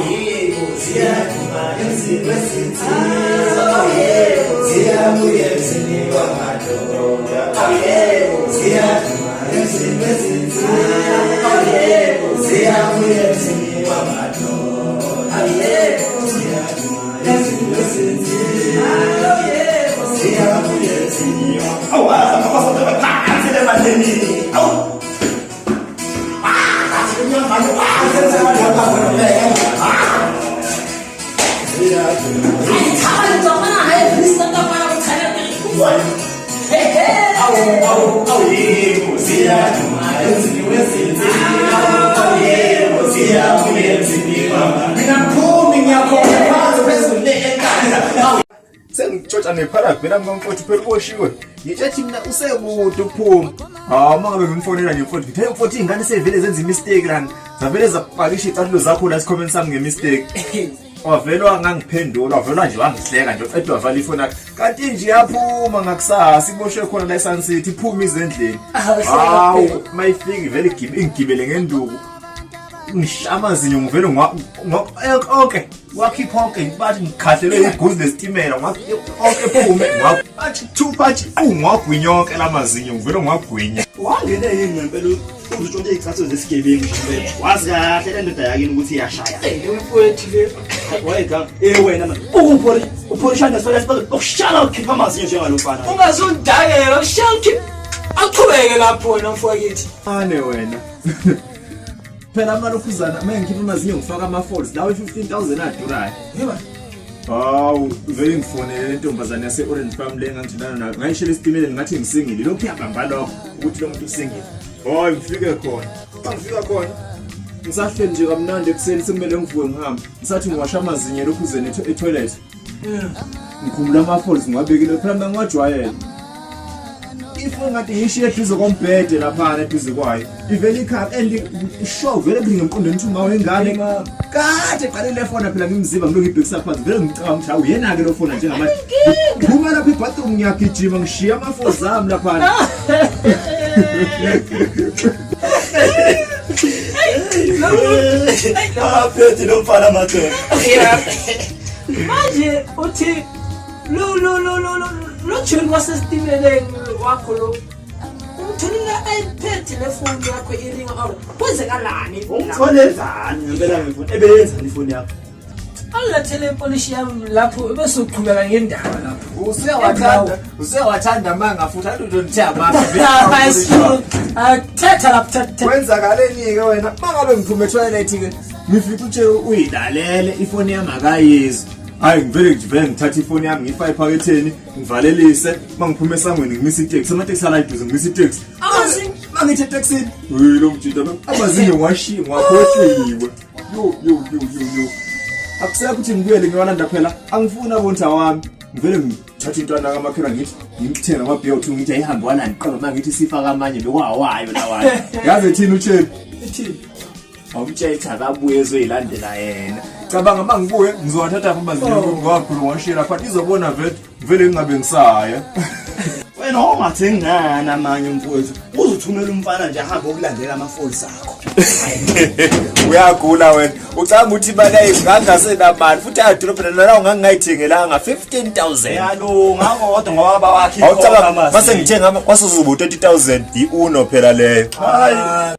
yebo siyaduma emzini wesithi yebo siyabuya emzini wamadoda yebo siyaduma emzini wesithi yebo siyabuya emzini wamadoda yebo siyaduma emzini wesithi yebo siyabuya emzini Sengitshotsha neparagraph mina ngomfowethu phela uboshiwe ngitshathi mina usekude ukuphuma mangabe ngimfonela nje mfowethu ngithe mfowethu ingane sevele zenza imistake lana zavele zapakisha icathulo zakho la si-comment sami ngemistake wavelwa ngangiphendula wavelwa nje wangihleka nje uqeda wavala ifoni yakhe kanti nje yaphuma ngakusasa iboshwe khona la eSun City iphuma izendleni hawu mayifika vele ingigibele ngenduku ngishamazinyo ngivele onke wakhipha onke bathi ngikhahlelwe iguzi lesitimela onke phume bathi bathi ungwagwinya onke lamazinyo ngivele ngwagwinya wangene yini ngempela uzutshontshe izicathulo zesigebengu nje wazi kahle le ndoda yakini ukuthi iyashaya mfowethu le wayeka wena manje upholishana sola sibalo ukushala ukhipha amazinyo njengalofana ungazundakela kushanki aqhubeke lapho wena mfowethu ane wena phela amalofuzana mangikhipha amazinyo ngifaka ama-folds lawo 15,000 adurayo yeba hawu vele ngifonele intombazane yase-Orange Farm le engangijinana nayo ngayishela esitimeleni ngathi ngisingile lokhu yabamba lokho ukuthi lo muntu usingile hayi ngifike khona ngifika khona ngisahleli nje kamnandi ekuseni sekumele ngivuke ngihambe ngisathi ngiwasha amazinyo elokhuzeni etoilet ngikhumbula ama-folds ngiwabekile phela mina ngiwajwayele ifoni ngathi ngishiye eduze kombhede laphana eduze kwayo ivele ikhapha and ishow vele kulinge emqondweni ukuthi ungawe ingane kade qalile fona phela ngimziba ngilokhu ibhekisa phansi vele ngicabanga ukuthi hawu yena-ke lo fona njengamanje nguma lapha ibathroom ngiyagijima ngishiya ama-folds ami laphana aphethe lo mfana madoda manje uthi lo joni wasesitimeleni wakho lo umtholela ayiphethe le foni yakho iringa awu kwenzekalani ungitholezani ngempela ngifuna ebeyenzani ifoni yakho alethele ipolishi yami lapho bese uqhubeka ngendaba lapho usewathanda manga futhi andonithe athetha lapho kwenzakaleni-ke wena mangabe ngiphume etoilet-ke ngifike utshe uyilalele ifoni yami akayizwa hayi ngivele ngithatha ifoni yami ngiyifake ephaketheni ngivalelise mangiphume esangweni ngimisa iteksi amateksi alayiduze ngimisa iteksi mangithi eteksini lo mjida amazinyo ngiwashiye ngiwakhohleliwe yo akusekho ukuthi ngibuyele ngiwalanda phela angifuni abonta wami ngivele ngithatha intwana kamakhelwa ngithi ngimthenga amabhiya uthi ngithi ayihambe walanda qaba mangithi sifaka amanye bekwawayo lawayo yazi ethini utsheni awumtshela akabuye ezoyilandela yena cabanga mangibuye ngizowathatha amazinyo ngiwakhulu ngiwashira phansi izobona vele ngingabe ngisaya wena ungathengi ngani amanye mfowethu uzothumela umfana nje ahambe ukulandela ama-folds akho uyagula wena ucanga ukuthi imali ayingangasenamali futhi ayadolobhena nalawo ngangingayithengelanga 15,000 yalo ngakodwa ngoba bawakhi mase ngithenga kwasuzuba u 30,000 i-uno phela leyo